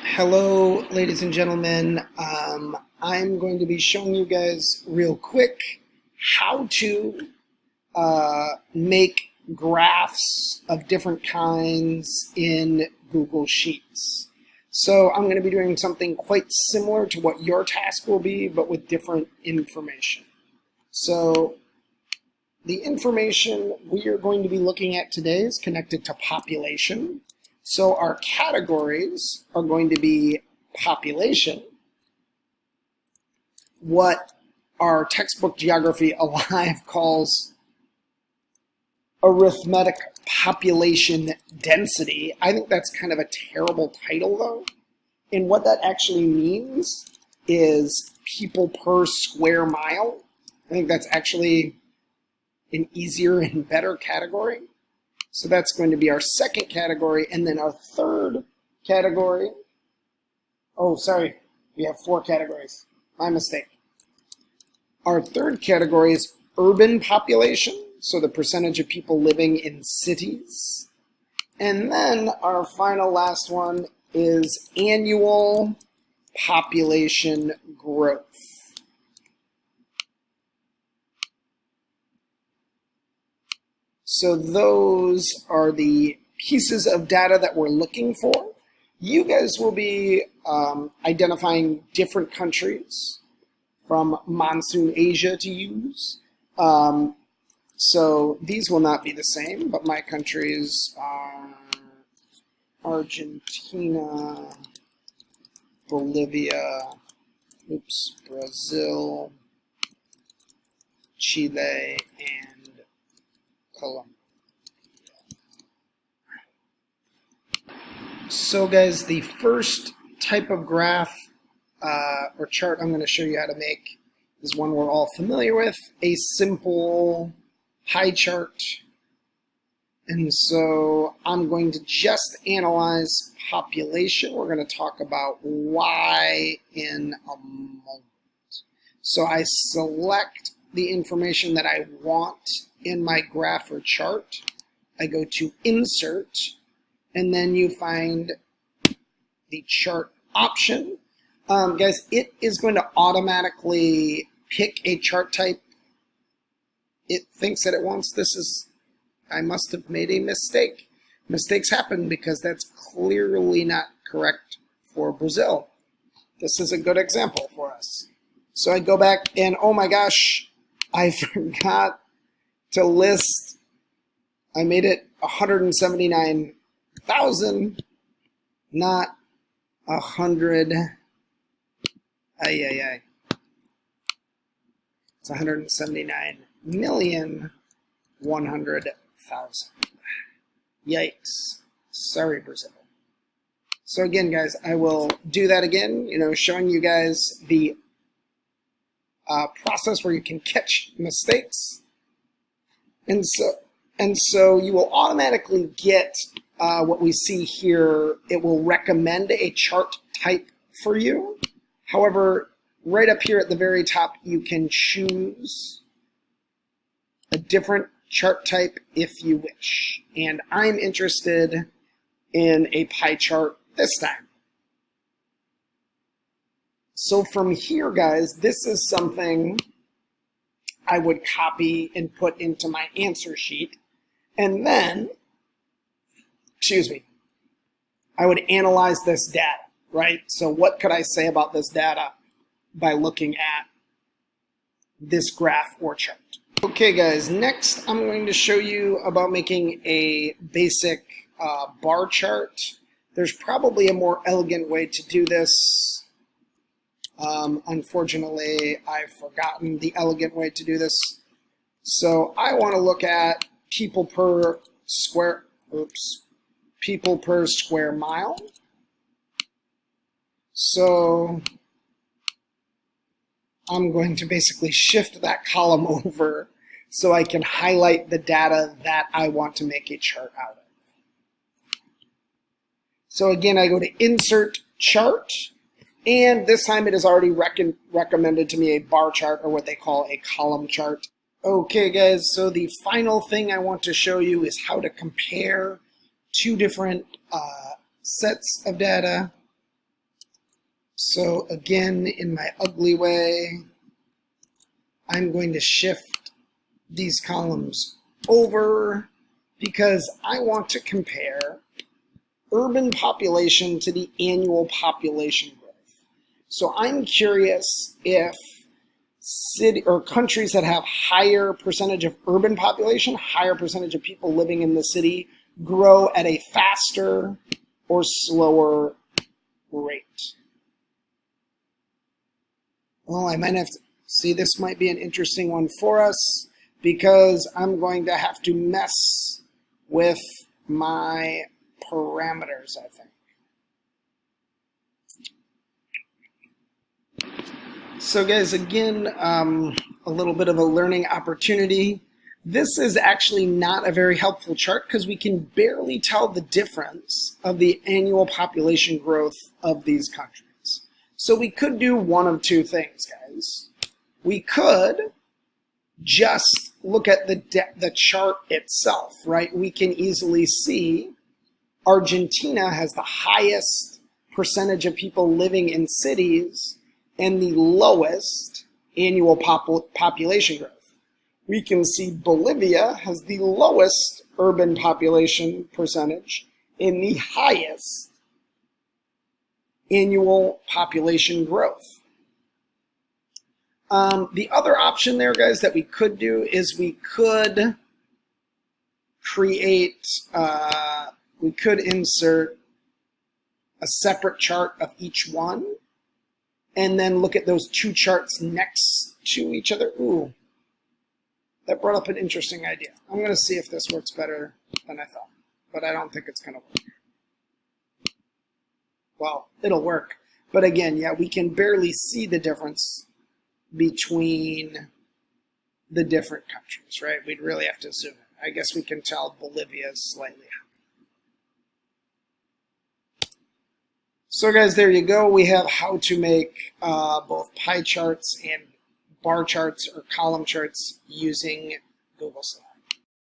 Hello, ladies and gentlemen. I'm going to be showing you guys real quick how to make graphs of different kinds in Google Sheets. So I'm going to be doing something quite similar to what your task will be, but with different information. So the information we are going to be looking at today is connected to population. So our categories are going to be population, what our textbook Geography Alive calls arithmetic population density. I think that's kind of a terrible title though. And what that actually means is people per square mile. I think that's actually an easier and better category. So that's going to be our second category. And then our third category, oh, sorry, we have 4 categories. My mistake. Our third category is urban population, so the percentage of people living in cities. And then our final last one is annual population growth. So those are the pieces of data that we're looking for. You guys will be identifying different countries from Monsoon Asia to use. So these will not be the same, but my countries are Argentina, Bolivia, Brazil, Chile, and Colombia. So guys, the first type of graph or chart I'm going to show you how to make is one we're all familiar with, a simple pie chart. And so I'm going to just analyze population. We're going to talk about Y in a moment. So I select the information that I want in my graph or chart. I go to Insert, and then you find the chart option. Guys, it is going to automatically pick a chart type. It thinks that it wants this. I must have made a mistake. Mistakes happen because that's clearly not correct for Brazil. This is a good example for us. So I go back and, oh my gosh, I forgot to list. I made it 179,000, not 100. It's 179,100,000. Yikes. Sorry, Brazil. So again, guys, I will do that again, showing you guys the process where you can catch mistakes. And so you will automatically get what we see here. It will recommend a chart type for you. However, right up here at the very top, you can choose a different chart type if you wish. And I'm interested in a pie chart this time. So from here, guys, this is something I would copy and put into my answer sheet. And then, I would analyze this data, right? So what could I say about this data by looking at this graph or chart? Okay, guys, next I'm going to show you about making a basic bar chart. There's probably a more elegant way to do this. Unfortunately, I've forgotten the elegant way to do this. So I want to look at people per square mile. So I'm going to basically shift that column over so I can highlight the data that I want to make a chart out of. So again, I go to Insert Chart, and this time it has already recommended to me a bar chart, or what they call a column chart. Okay, guys, so the final thing I want to show you is how to compare two different sets of data. So again, in my ugly way, I'm going to shift these columns over because I want to compare urban population to the annual population growth. So I'm curious if city or countries that have higher percentage of urban population, higher percentage of people living in the city, grow at a faster or slower rate. Well, I might have to see, this might be an interesting one for us because I'm going to have to mess with my parameters, I think. So guys, again, a little bit of a learning opportunity. This is actually not a very helpful chart because we can barely tell the difference of the annual population growth of these countries. So we could do one of two things, guys. We could just look at the chart itself, right? We can easily see Argentina has the highest percentage of people living in cities and the lowest annual population growth. We can see Bolivia has the lowest urban population percentage and the highest annual population growth. The other option there, guys, that we could do is we could create, we could insert a separate chart of each one and then look at those two charts next to each other. Ooh, that brought up an interesting idea. I'm going to see if this works better than I thought, but I don't think it's going to work. Well, it'll work. But again, yeah, we can barely see the difference between the different countries, right? We'd really have to zoom in. I guess we can tell Bolivia is slightly higher. So guys, there you go. We have how to make both pie charts and bar charts or column charts using Google Slides.